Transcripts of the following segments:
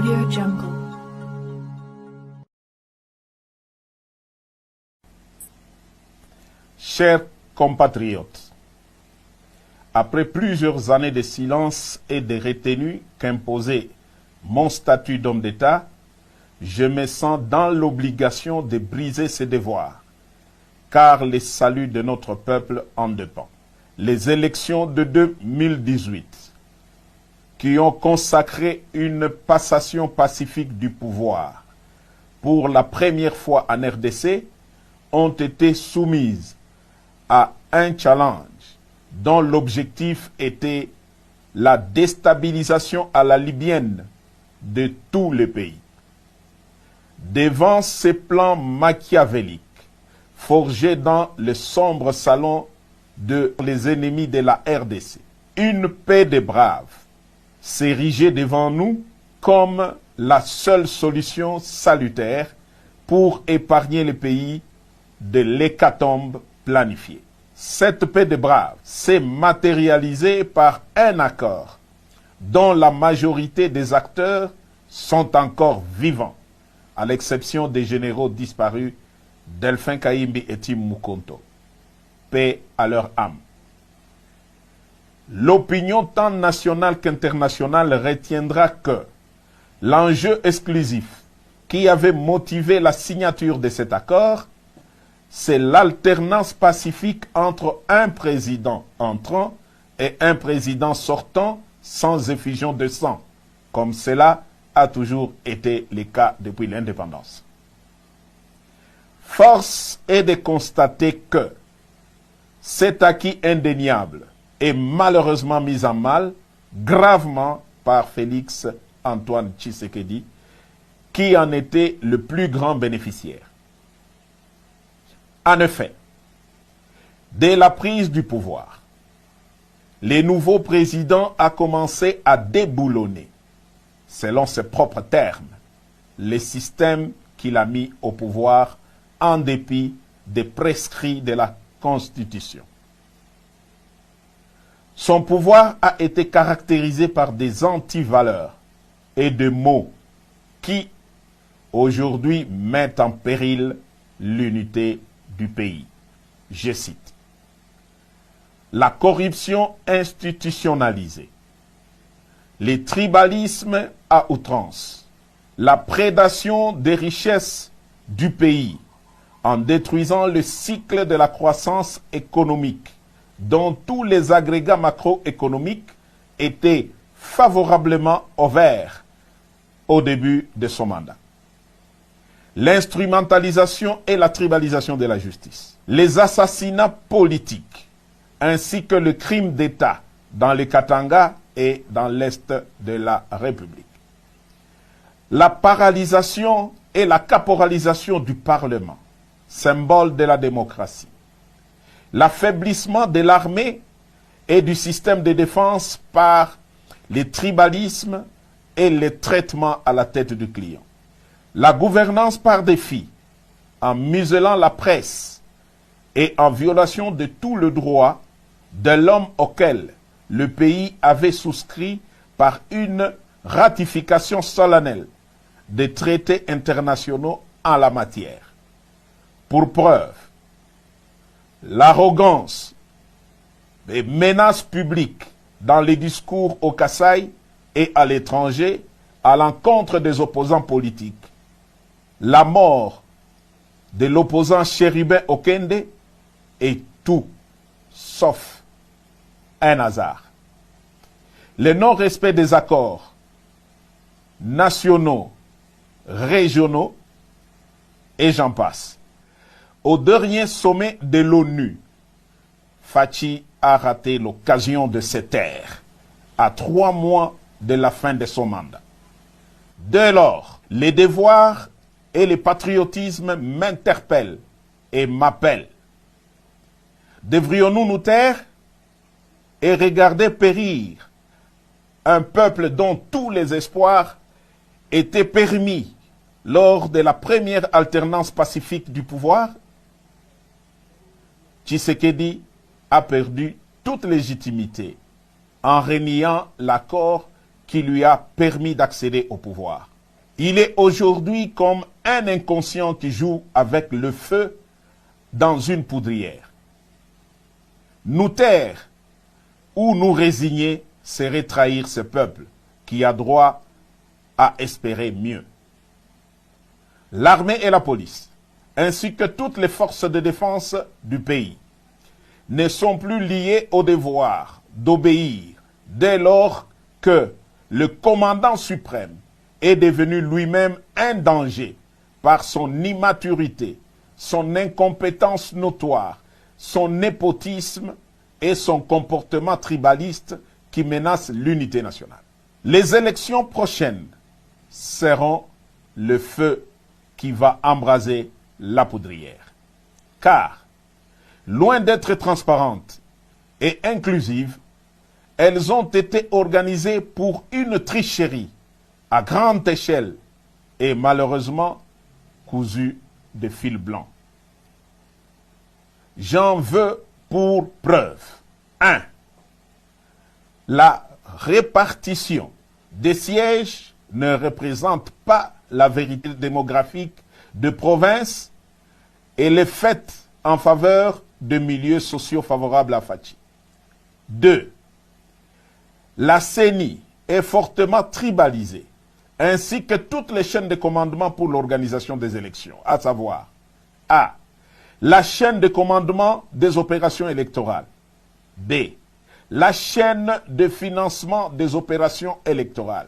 Audio Jungle. Chers compatriotes, après plusieurs années de silence et de retenue qu'imposait mon statut d'homme d'État, je me sens dans l'obligation de briser ces devoirs, car le salut de notre peuple en dépend. Les élections de 2018, qui ont consacré une passation pacifique du pouvoir pour la première fois en RDC, ont été soumises à un challenge dont l'objectif était la déstabilisation à la libyenne de tout le pays. Devant ces plans machiavéliques, forgés dans le sombre salon de les ennemis de la RDC, une paix des braves s'érigeait devant nous comme la seule solution salutaire pour épargner le pays de l'hécatombe planifiée. Cette paix des braves s'est matérialisée par un accord dont la majorité des acteurs sont encore vivants, à l'exception des généraux disparus Delphin Kayimbi et Tim Mukonto. Paix à leur âme. L'opinion tant nationale qu'internationale retiendra que l'enjeu exclusif qui avait motivé la signature de cet accord, c'est l'alternance pacifique entre un président entrant et un président sortant sans effusion de sang, comme cela a toujours été le cas depuis l'indépendance. Force est de constater que cet acquis indéniable est malheureusement mis en mal gravement par Félix Antoine Tshisekedi, qui en était le plus grand bénéficiaire. En effet, dès la prise du pouvoir, le nouveau président a commencé à déboulonner, selon ses propres termes, les systèmes qu'il a mis au pouvoir en dépit des prescrits de la Constitution. Son pouvoir a été caractérisé par des antivaleurs et des mots qui, aujourd'hui, mettent en péril l'unité du pays. Je cite: la corruption institutionnalisée, les tribalismes à outrance, la prédation des richesses du pays en détruisant le cycle de la croissance économique dont tous les agrégats macroéconomiques étaient favorablement ouverts au début de son mandat. L'instrumentalisation et la tribalisation de la justice, les assassinats politiques, ainsi que le crime d'État dans le Katanga et dans l'Est de la République. La paralysation et la caporalisation du Parlement, symbole de la démocratie. L'affaiblissement de l'armée et du système de défense par les tribalismes et les traitements à la tête du client. La gouvernance par défi, en muselant la presse et en violation de tout le droit de l'homme auquel le pays avait souscrit par une ratification solennelle des traités internationaux en la matière. Pour preuve, l'arrogance des menaces publiques dans les discours au Kasaï et à l'étranger à l'encontre des opposants politiques, la mort de l'opposant Chérubin Okende est tout sauf un hasard. Le non-respect des accords nationaux, régionaux, et j'en passe. Au dernier sommet de l'ONU, Fachi a raté l'occasion de se taire à 3 mois de la fin de son mandat. Dès lors, les devoirs et le patriotisme m'interpellent et m'appellent. Devrions-nous nous taire et regarder périr un peuple dont tous les espoirs étaient permis lors de la première alternance pacifique du pouvoir? Tshisekedi a perdu toute légitimité en reniant l'accord qui lui a permis d'accéder au pouvoir. Il est aujourd'hui comme un inconscient qui joue avec le feu dans une poudrière. Nous taire ou nous résigner serait trahir ce peuple qui a droit à espérer mieux. L'armée et la police, ainsi que toutes les forces de défense du pays, ne sont plus liées au devoir d'obéir dès lors que le commandant suprême est devenu lui-même un danger par son immaturité, son incompétence notoire, son népotisme et son comportement tribaliste qui menace l'unité nationale. Les élections prochaines seront le feu qui va embraser la poudrière. Car, loin d'être transparentes et inclusives, elles ont été organisées pour une tricherie à grande échelle et malheureusement cousues de fil blanc. J'en veux pour preuve. 1. La répartition des sièges ne représente pas la vérité démographique de province et les faits en faveur de milieux sociaux favorables à Fachi. 2. La CENI est fortement tribalisée, ainsi que toutes les chaînes de commandement pour l'organisation des élections, à savoir A. La chaîne de commandement des opérations électorales. B. La chaîne de financement des opérations électorales.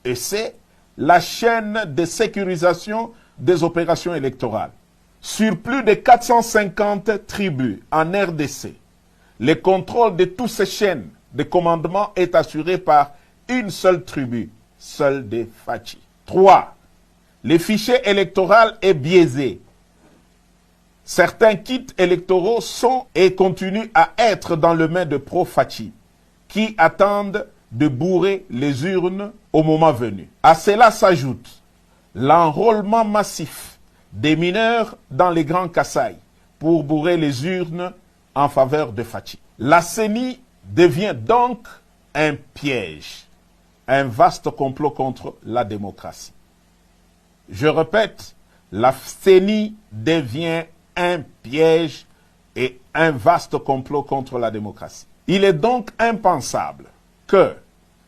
Et C. La chaîne de sécurisation des opérations électorales. Sur plus de 450 tribus en RDC, le contrôle de toutes ces chaînes de commandement est assuré par une seule tribu, celle des Fachi. 3. Le fichier électoral est biaisé. Certains kits électoraux sont et continuent à être dans les mains de pro-Fachi, qui attendent de bourrer les urnes au moment venu. À cela s'ajoute l'enrôlement massif des mineurs dans les grands Kasaï pour bourrer les urnes en faveur de Fachi. La CENI devient donc un piège, un vaste complot contre la démocratie. Je répète, la CENI devient un piège et un vaste complot contre la démocratie. Il est donc impensable que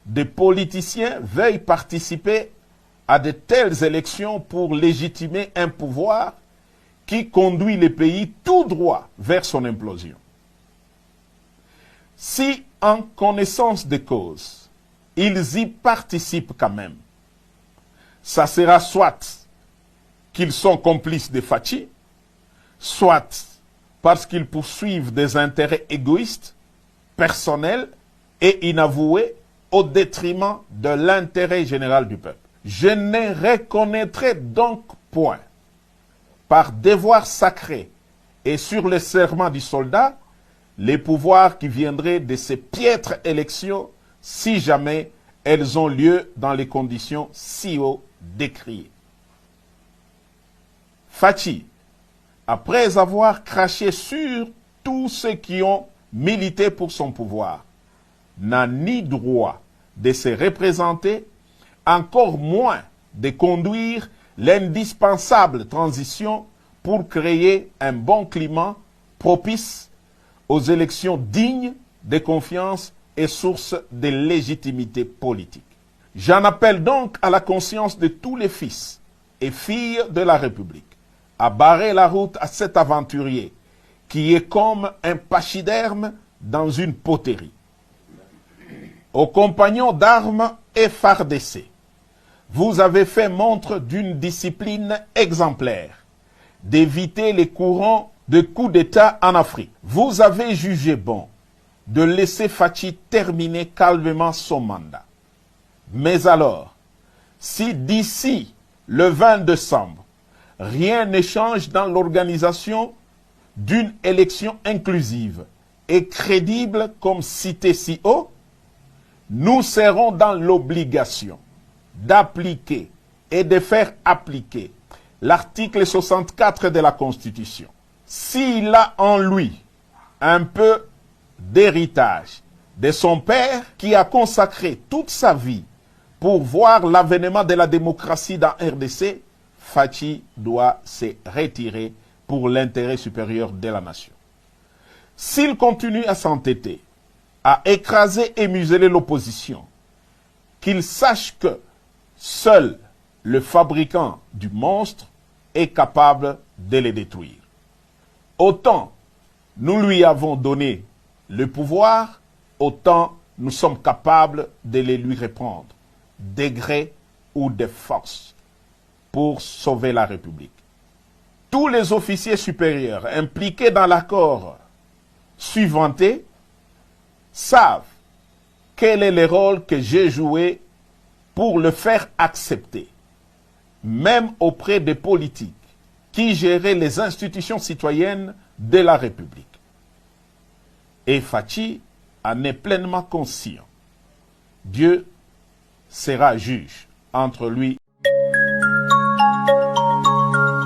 des politiciens veuillent participer à de telles élections pour légitimer un pouvoir qui conduit le pays tout droit vers son implosion. Si, en connaissance de cause, ils y participent quand même, ça sera soit qu'ils sont complices de Fachi, soit parce qu'ils poursuivent des intérêts égoïstes, personnels et inavoués au détriment de l'intérêt général du peuple. Je ne reconnaîtrai donc point, par devoir sacré et sur le serment du soldat, les pouvoirs qui viendraient de ces piètres élections si jamais elles ont lieu dans les conditions si haut décriées. Fachi, après avoir craché sur tous ceux qui ont milité pour son pouvoir, n'a ni droit de se représenter, encore moins de conduire l'indispensable transition pour créer un bon climat propice aux élections dignes de confiance et source de légitimité politique. J'en appelle donc à la conscience de tous les fils et filles de la République à barrer la route à cet aventurier qui est comme un pachyderme dans une poterie. Aux compagnons d'armes FARDC, vous avez fait montre d'une discipline exemplaire, d'éviter les courants de coups d'État en Afrique. Vous avez jugé bon de laisser Fachi terminer calmement son mandat. Mais alors, si d'ici le 20 décembre, rien ne change dans l'organisation d'une élection inclusive et crédible comme cité si haut, nous serons dans l'obligation d'appliquer et de faire appliquer l'article 64 de la Constitution. S'il a en lui un peu d'héritage de son père qui a consacré toute sa vie pour voir l'avènement de la démocratie dans RDC, Fachi doit se retirer pour l'intérêt supérieur de la nation. S'il continue à s'entêter, à écraser et museler l'opposition, qu'il sache que seul le fabricant du monstre est capable de les détruire. Autant nous lui avons donné le pouvoir, autant nous sommes capables de les lui reprendre, de gré ou de force, pour sauver la République. Tous les officiers supérieurs impliqués dans l'accord suivanté savent quel est le rôle que j'ai joué pour le faire accepter, même auprès des politiques qui géraient les institutions citoyennes de la République. Et Fachi en est pleinement conscient. Dieu sera juge entre lui.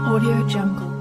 Audio Jungle.